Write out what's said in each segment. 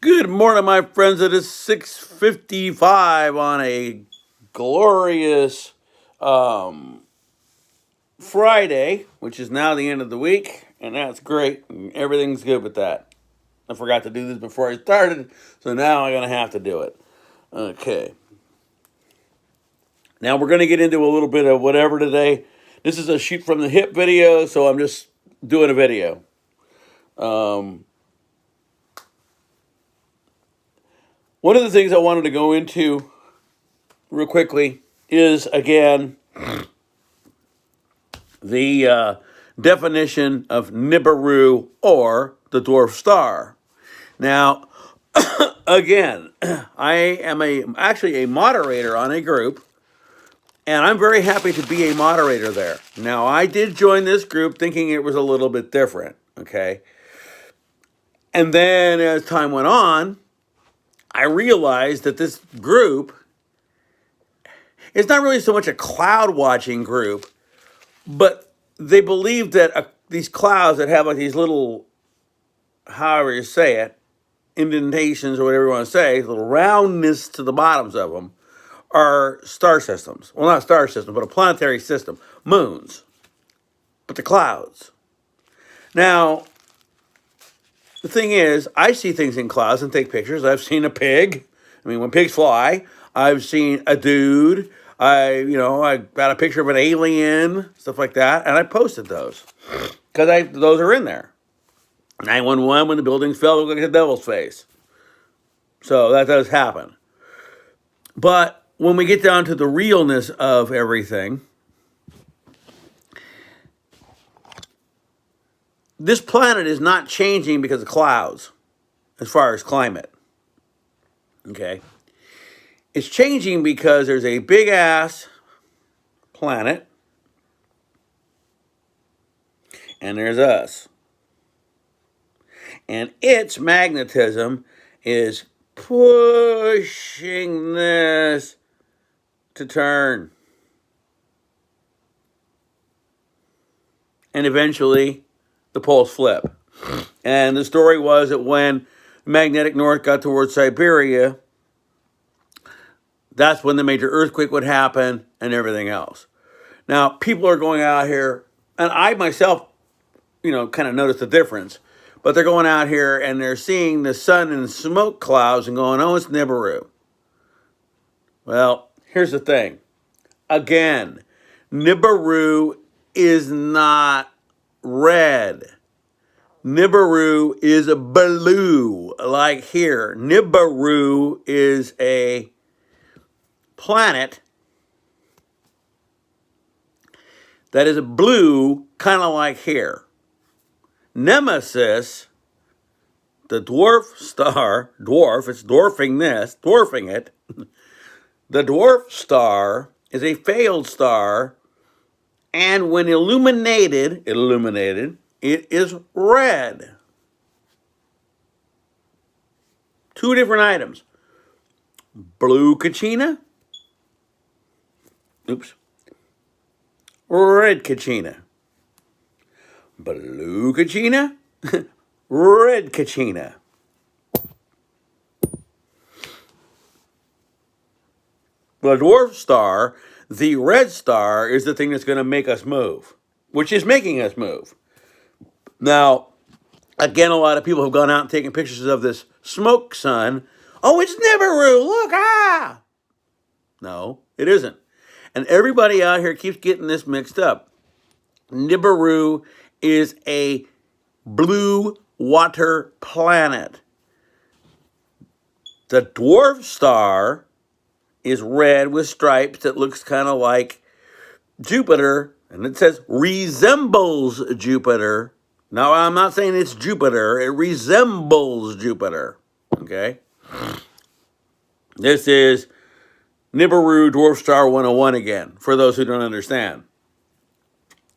Good morning, my friends. It is 6:55 on a glorious um, Friday, which is now the end of the week, and that's great. Everything's good with that. I forgot to do this before I started, so now I'm going to have to do it. Okay. Now we're going to get into a little bit of whatever today. This is a shoot from the hip video, so I'm just doing a video. One of the things I wanted to go into real quickly is, again, the definition of Nibiru or the dwarf star. Now, again, I am actually a moderator on a group, and I'm very happy to be a moderator there. Now, I did join this group thinking it was a little bit different, okay? And then as time went on, I realized that this group is not really so much a cloud watching group, but they believe that these clouds that have like these little, however you say it, indentations or whatever you want to say, little roundness to the bottoms of them, are star systems. Well, not star systems, but a planetary system, moons, but the clouds. Now, the thing is, I see things in clouds and take pictures. I've seen a pig. I mean, when pigs fly, I've seen a dude. I got a picture of an alien, stuff like that, and I posted those because those are in there. 911 when the building fell, looked like a devil's face. So that does happen. But when we get down to the realness of everything, this planet is not changing because of clouds as far as climate. Okay? It's changing because there's a big ass planet and there's us. And its magnetism is pushing this to turn. And eventually, the poles flip. And the story was that when magnetic north got towards Siberia, that's when the major earthquake would happen and everything else. Now, people are going out here, and I myself, kind of noticed the difference. But they're going out here and they're seeing the sun and smoke clouds and going, oh, it's Nibiru. Well, here's the thing. Again, Nibiru is not red. Nibiru is a blue, like here. Nibiru is a planet that is blue, kind of like here. Nemesis, the dwarf star, it's dwarfing it. The dwarf star is a failed star, and when illuminated, it is red. Two different items. Blue Kachina. Red Kachina. Blue Kachina, red Kachina. The dwarf star, the red star, is the thing that's going to make us move, which is making us move. Now, again, a lot of people have gone out and taken pictures of this smoke sun. Oh, it's Nibiru, look, No, it isn't. And everybody out here keeps getting this mixed up. Nibiru is a blue water planet. The dwarf star is red with stripes that looks kind of like Jupiter, and it says resembles Jupiter. Now, I'm not saying it's Jupiter. It resembles Jupiter, okay? This is Nibiru Dwarf Star 101 again, for those who don't understand.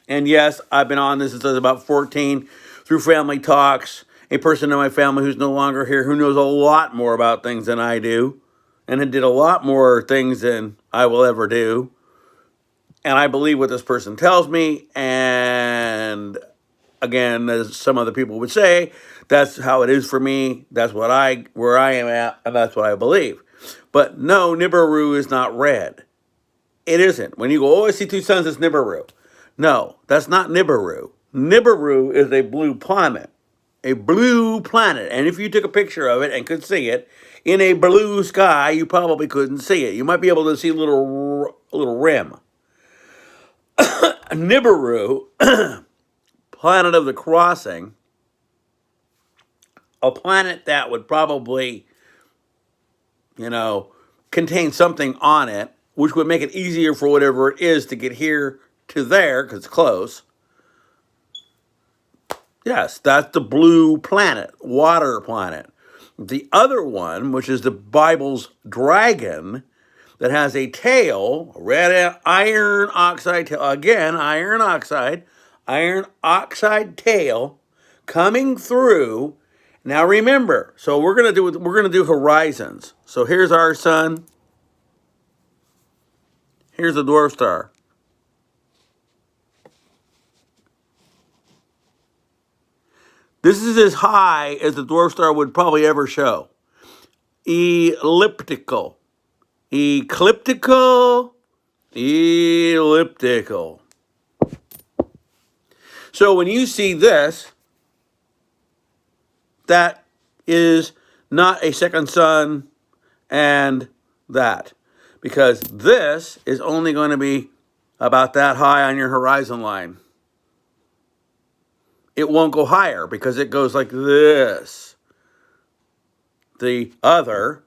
And yes, I've been on this since I was about 14 through family talks. A person in my family who's no longer here who knows a lot more about things than I do and did a lot more things than I will ever do. And I believe what this person tells me. And again, as some other people would say, that's how it is for me. That's where I am at, and that's what I believe. But no, Nibiru is not red. It isn't. When you go, oh, I see two suns, it's Nibiru. No, that's not Nibiru. Nibiru is a blue planet. A blue planet. And if you took a picture of it and could see it in a blue sky, you probably couldn't see it. You might be able to see a little rim. Nibiru, planet of the crossing, a planet that would probably, contain something on it, which would make it easier for whatever it is to get here to there, because it's close. Yes, that's the blue planet, water planet. The other one, which is the Bible's dragon, that has a tail, red iron oxide tail, again, iron oxide tail coming through. Now remember, so we're gonna do horizons. So here's our sun. Here's the dwarf star. This is as high as the dwarf star would probably ever show. Elliptical. Ecliptical. Elliptical. So when you see this, that is not a second sun and that. Because this is only going to be about that high on your horizon line. It won't go higher because it goes like this. The other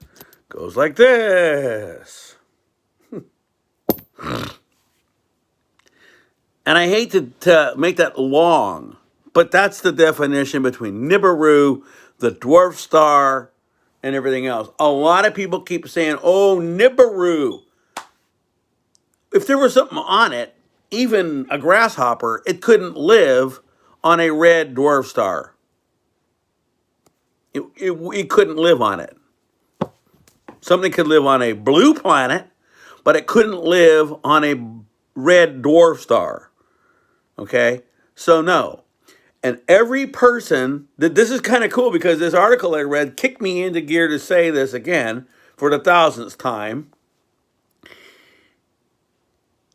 goes like this. And I hate to make that long, but that's the definition between Nibiru, the dwarf star, and everything else. A lot of people keep saying, oh, Nibiru. If there was something on it, even a grasshopper, it couldn't live on a red dwarf star. It couldn't live on it. Something could live on a blue planet, but it couldn't live on a red dwarf star. Okay? So no. And every person, this is kind of cool because this article I read kicked me into gear to say this again for the 1000th time.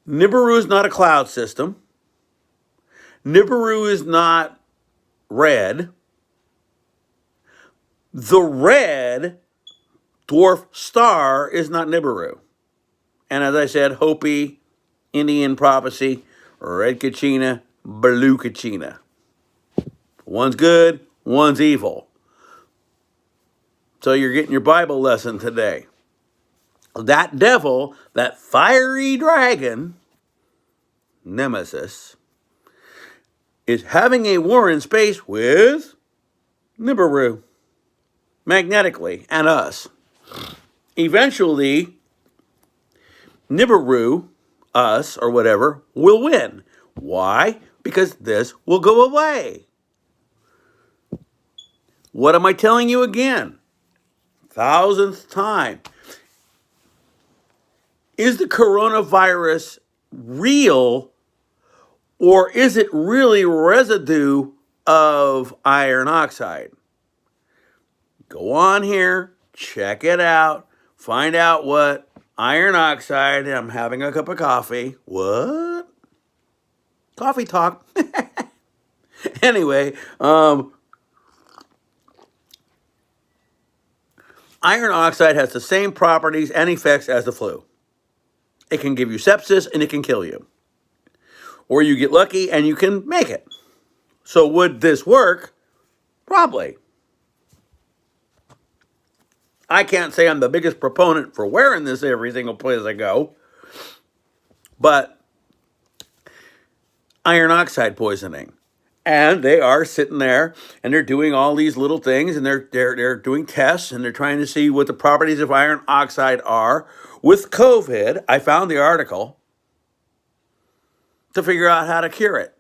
Nibiru is not a cloud system. Nibiru is not red. The red dwarf star is not Nibiru. And as I said, Hopi, Indian prophecy, red Kachina, blue Kachina. One's good, one's evil. So you're getting your Bible lesson today. That devil, that fiery dragon, Nemesis, is having a war in space with Nibiru, magnetically, and us. Eventually, Nibiru, us, or whatever, will win. Why? Because this will go away. What am I telling you again? 1000th time. Is the coronavirus real, or is it really residue of iron oxide? Go on here, check it out, find out what iron oxide, I'm having a cup of coffee. What? Coffee talk. Anyway, iron oxide has the same properties and effects as the flu. It can give you sepsis and it can kill you. Or you get lucky and you can make it. So would this work? Probably. I can't say I'm the biggest proponent for wearing this every single place I go. But iron oxide poisoning. And they are sitting there and they're doing all these little things and they're doing tests and they're trying to see what the properties of iron oxide are. With COVID, I found the article to figure out how to cure it.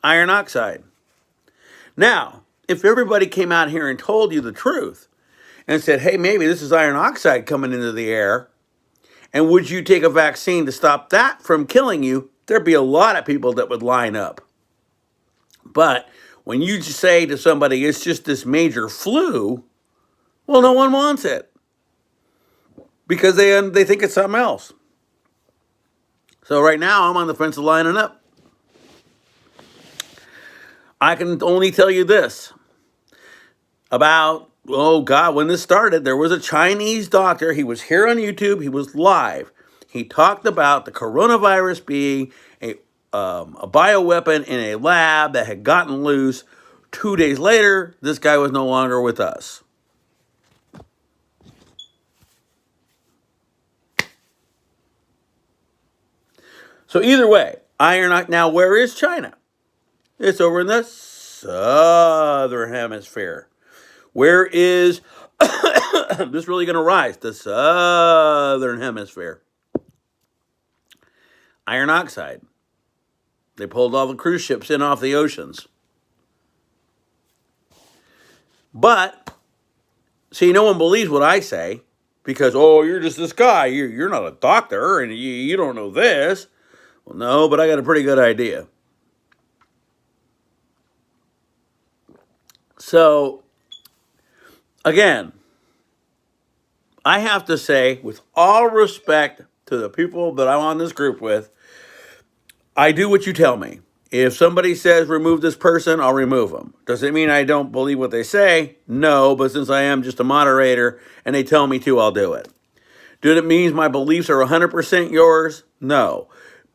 Iron oxide. Now, if everybody came out here and told you the truth and said, hey, maybe this is iron oxide coming into the air, and would you take a vaccine to stop that from killing you? there'd be a lot of people that would line up. But when you say to somebody, it's just this major flu, well, no one wants it because they think it's something else. So right now, I'm on the fence of lining up. I can only tell you this. About, oh God, when this started, there was a Chinese doctor. He was here on YouTube. He was live. He talked about the coronavirus being a bioweapon in a lab that had gotten loose. 2 days later, this guy was no longer with us. So either way, iron. Now, where is China? It's over in the southern hemisphere. Where is this really going to rise? The southern hemisphere. Iron oxide. They pulled all the cruise ships in off the oceans. But, see, no one believes what I say because, oh, you're just this guy. You're not a doctor and you don't know this. Well, no, but I got a pretty good idea. So, again, I have to say, with all respect to the people that I'm on this group with, I do what you tell me. If somebody says remove this person, I'll remove them. Does it mean I don't believe what they say? No, but since I am just a moderator and they tell me to, I'll do it. Do it mean my beliefs are 100% yours? No.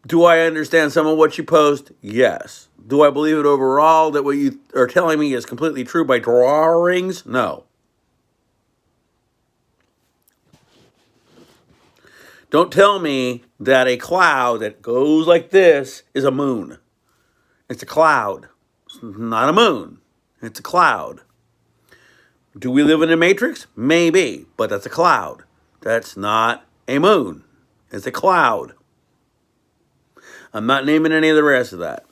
Do I understand some of what you post? Yes. Do I believe it overall that what you are telling me is completely true by drawings? No. Don't tell me that a cloud that goes like this is a moon. It's a cloud. It's not a moon. It's a cloud. Do we live in a matrix? Maybe, but that's a cloud. That's not a moon. It's a cloud. I'm not naming any of the rest of that.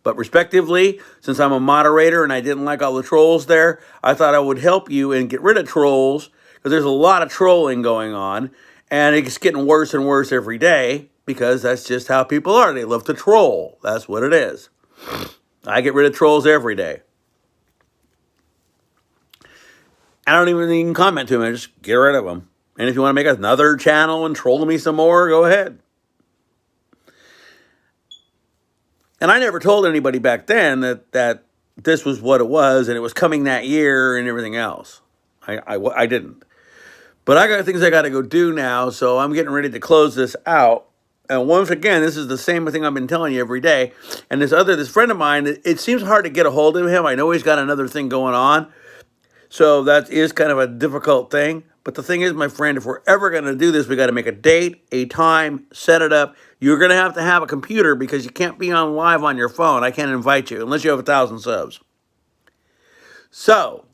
But respectively, since I'm a moderator and I didn't like all the trolls there, I thought I would help you and get rid of trolls because there's a lot of trolling going on. And it's getting worse and worse every day because that's just how people are. They love to troll. That's what it is. I get rid of trolls every day. I don't even comment to them. I just get rid of them. And if you want to make another channel and troll me some more, go ahead. And I never told anybody back then that this was what it was and it was coming that year and everything else. I didn't. But I got things I got to go do now, so I'm getting ready to close this out. And once again, this is the same thing I've been telling you every day. And this friend of mine, it seems hard to get a hold of him. I know he's got another thing going on. So that is kind of a difficult thing. But the thing is, my friend, if we're ever going to do this, we got to make a date, a time, set it up. You're going to have a computer because you can't be on live on your phone. I can't invite you unless you have 1,000 subs. So,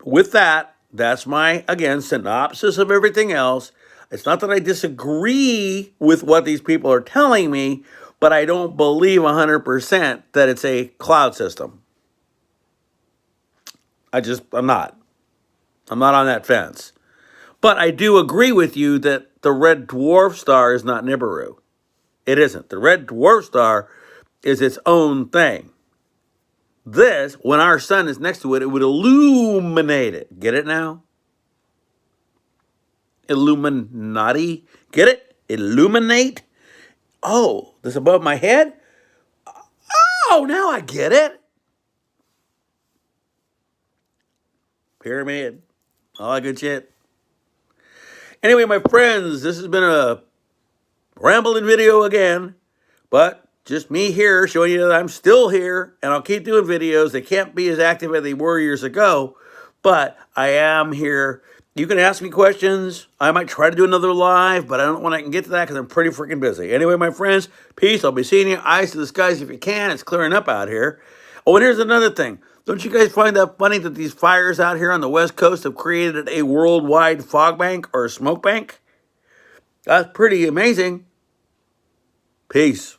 with that, that's my, again, synopsis of everything else. It's not that I disagree with what these people are telling me, but I don't believe 100% that it's a cloud system. I'm not. I'm not on that fence. But I do agree with you that the red dwarf star is not Nibiru. It isn't. The red dwarf star is its own thing. This, when our sun is next to it, it would illuminate it. Get it now? Illuminati. Get it? Illuminate? Oh, this above my head? Oh, now I get it. Pyramid. All that good shit. Anyway, my friends, this has been a rambling video again, but just me here showing you that I'm still here, and I'll keep doing videos. They can't be as active as they were years ago, but I am here. You can ask me questions. I might try to do another live, but I don't know when I can get to that because I'm pretty freaking busy. Anyway, my friends, peace. I'll be seeing you. Eyes to the skies if you can. It's clearing up out here. Oh, and here's another thing. Don't you guys find that funny that these fires out here on the West Coast have created a worldwide fog bank or smoke bank? That's pretty amazing. Peace.